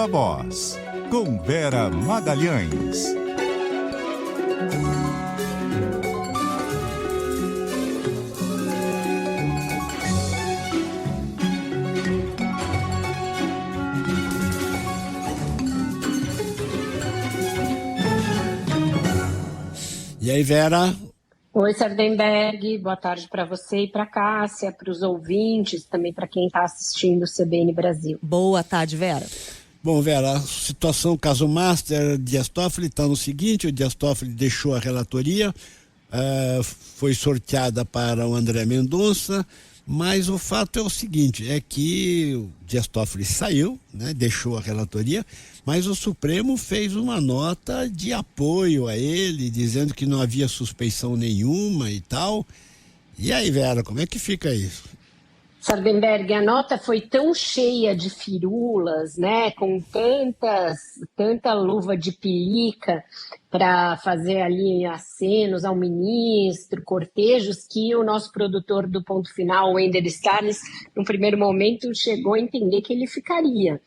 Viva Voz, com Vera Magalhães. E aí, Vera? Oi, Sardenberg, boa tarde para você e para Cássia, para os ouvintes, também para quem está assistindo o CBN Brasil. Boa tarde, Vera. Bom, Vera, a situação caso Master Dias Toffoli está no seguinte: o Dias Toffoli deixou a relatoria, foi sorteada para o André Mendonça, mas o fato é o seguinte, é que o Dias Toffoli saiu, né, deixou a relatoria, mas o Supremo fez uma nota de apoio a ele, dizendo que não havia suspeição nenhuma e tal. E aí, Vera, como é que fica isso? Sardenberg, a nota foi tão cheia de firulas, né, com tanta luva de pelica para fazer ali acenos ao ministro, cortejos, que o nosso produtor do Ponto Final, o Wender Salles, no primeiro momento chegou a entender que ele ficaria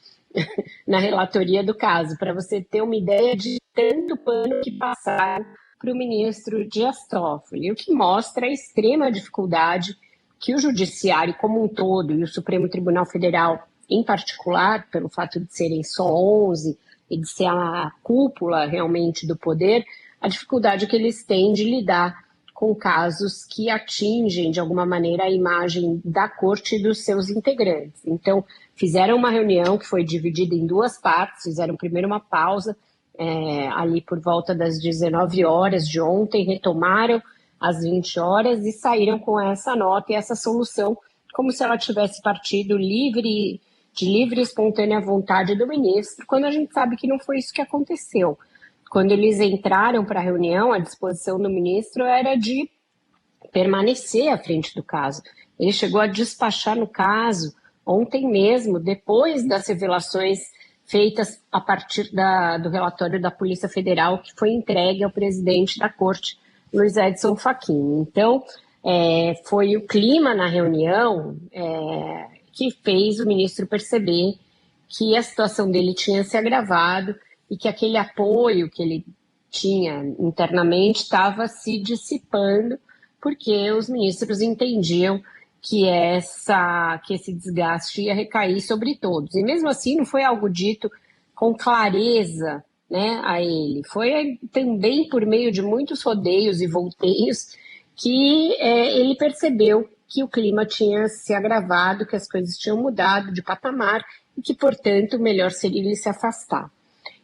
na relatoria do caso, para você ter uma ideia de tanto pano que passaram para o ministro Dias Toffoli, o que mostra a extrema dificuldade que o Judiciário como um todo e o Supremo Tribunal Federal em particular, pelo fato de serem só 11 e de ser a cúpula realmente do poder, a dificuldade que eles têm de lidar com casos que atingem de alguma maneira a imagem da corte e dos seus integrantes. Então, fizeram uma reunião que foi dividida em duas partes, fizeram primeiro uma pausa ali por volta das 19 horas de ontem, retomaram às 20 horas e saíram com essa nota e essa solução, como se ela tivesse partido de livre e espontânea vontade do ministro, quando a gente sabe que não foi isso que aconteceu. Quando eles entraram para a reunião, a disposição do ministro era de permanecer à frente do caso. Ele chegou a despachar no caso ontem mesmo, depois das revelações feitas a partir do relatório da Polícia Federal, que foi entregue ao presidente da Corte, Luiz Edson Fachin. Então, foi o clima na reunião que fez o ministro perceber que a situação dele tinha se agravado e que aquele apoio que ele tinha internamente estava se dissipando, porque os ministros entendiam que esse desgaste ia recair sobre todos. E mesmo assim não foi algo dito com clareza, né, a ele. Foi também por meio de muitos rodeios e volteios que ele percebeu que o clima tinha se agravado, que as coisas tinham mudado de patamar e que, portanto, melhor seria ele se afastar.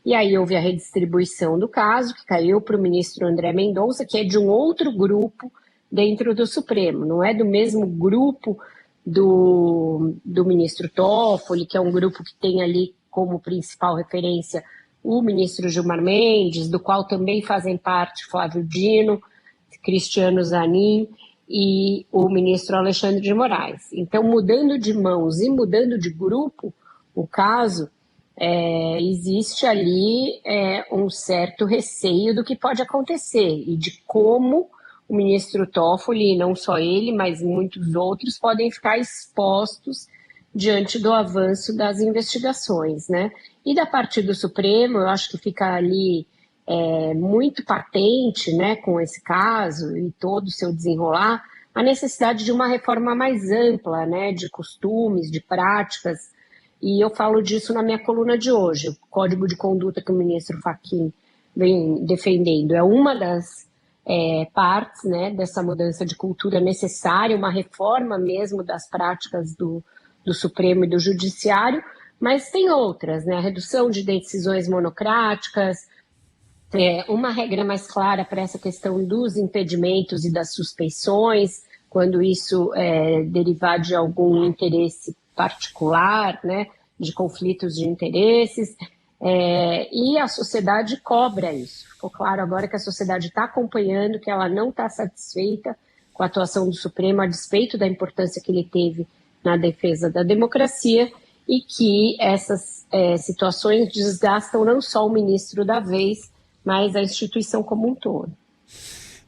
E aí houve a redistribuição do caso, que caiu para o ministro André Mendonça, que é de um outro grupo dentro do Supremo, não é do mesmo grupo do ministro Toffoli, que é um grupo que tem ali como principal referência o ministro Gilmar Mendes, do qual também fazem parte Flávio Dino, Cristiano Zanin e o ministro Alexandre de Moraes. Então, mudando de mãos e mudando de grupo, o caso, existe ali um certo receio do que pode acontecer e de como o ministro Toffoli, e não só ele, mas muitos outros, podem ficar expostos diante do avanço das investigações, né? E da parte do Supremo, eu acho que fica ali muito patente, né, com esse caso e todo o seu desenrolar, a necessidade de uma reforma mais ampla, né, de costumes, de práticas, e eu falo disso na minha coluna de hoje. O Código de Conduta que o ministro Fachin vem defendendo é uma das partes, né, dessa mudança de cultura necessária, uma reforma mesmo das práticas do Supremo e do Judiciário, mas tem outras, né, a redução de decisões monocráticas, uma regra mais clara para essa questão dos impedimentos e das suspeições, quando isso derivar de algum interesse particular, né, de conflitos de interesses, e a sociedade cobra isso. Ficou claro agora que a sociedade está acompanhando, que ela não está satisfeita com a atuação do Supremo, a despeito da importância que ele teve na defesa da democracia, e que essas situações desgastam não só o ministro da vez, mas a instituição como um todo.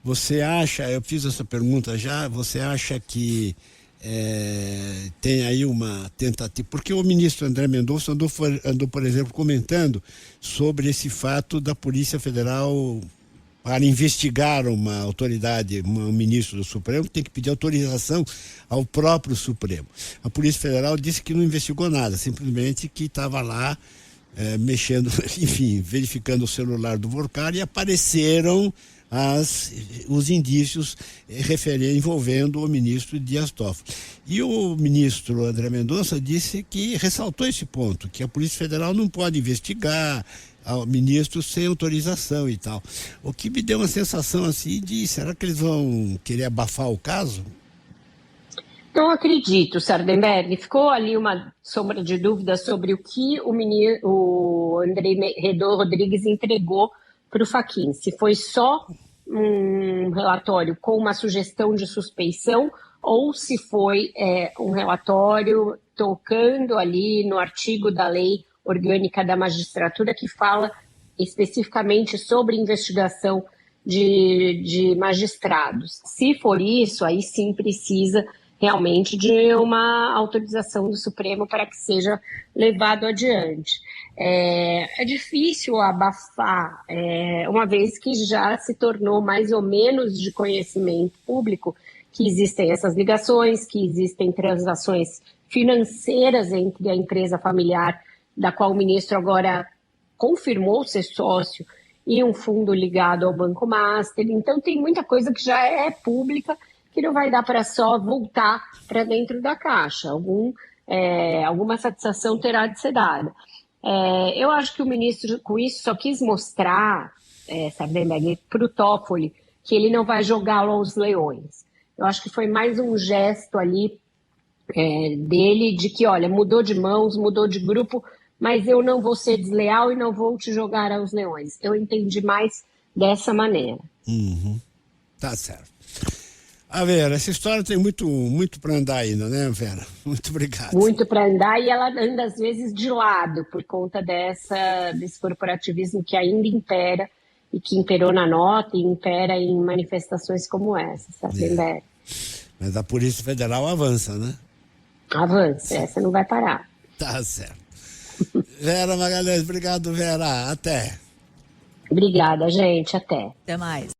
Você acha, eu fiz essa pergunta já, você acha que tem aí uma tentativa, porque o ministro André Mendonça andou, por exemplo, comentando sobre esse fato da Polícia Federal, para investigar uma autoridade, um ministro do Supremo, tem que pedir autorização ao próprio Supremo. A Polícia Federal disse que não investigou nada, simplesmente que estava lá mexendo, enfim, verificando o celular do Vorcar, e apareceram os indícios envolvendo o ministro Dias Toffoli. E o ministro André Mendonça ressaltou esse ponto, que a Polícia Federal não pode investigar ao ministro sem autorização e tal. O que me deu uma sensação assim será que eles vão querer abafar o caso? Não acredito, Sardenberg. Ficou ali uma sombra de dúvida sobre o que o André Rodrigues entregou para o Fachin. Se foi só um relatório com uma sugestão de suspeição ou se foi um relatório tocando ali no artigo da Lei Orgânica da Magistratura que fala especificamente sobre investigação de magistrados. Se for isso, aí sim precisa realmente de uma autorização do Supremo para que seja levado adiante. É difícil abafar, uma vez que já se tornou mais ou menos de conhecimento público que existem essas ligações, que existem transações financeiras entre a empresa familiar, da qual o ministro agora confirmou ser sócio, e um fundo ligado ao Banco Master. Então tem muita coisa que já é pública, que não vai dar para só voltar para dentro da caixa. Alguma satisfação terá de ser dada. Eu acho que o ministro, com isso, só quis mostrar, Sardenberg, para o Toffoli, que ele não vai jogá-lo aos leões. Eu acho que foi mais um gesto ali dele de que, olha, mudou de mãos, mudou de grupo, mas eu não vou ser desleal e não vou te jogar aos leões. Eu entendi mais dessa maneira. Uhum. Tá certo. Vera, essa história tem muito para andar ainda, né, Vera? Muito obrigado. Muito para andar, e ela anda às vezes de lado por conta desse corporativismo que ainda impera e que imperou na nota e impera em manifestações como essa, sabe? Mas a Polícia Federal avança, né? Avança, essa não vai parar. Tá certo. Vera Magalhães, obrigado, Vera. Até. Obrigada, gente. Até. Até mais.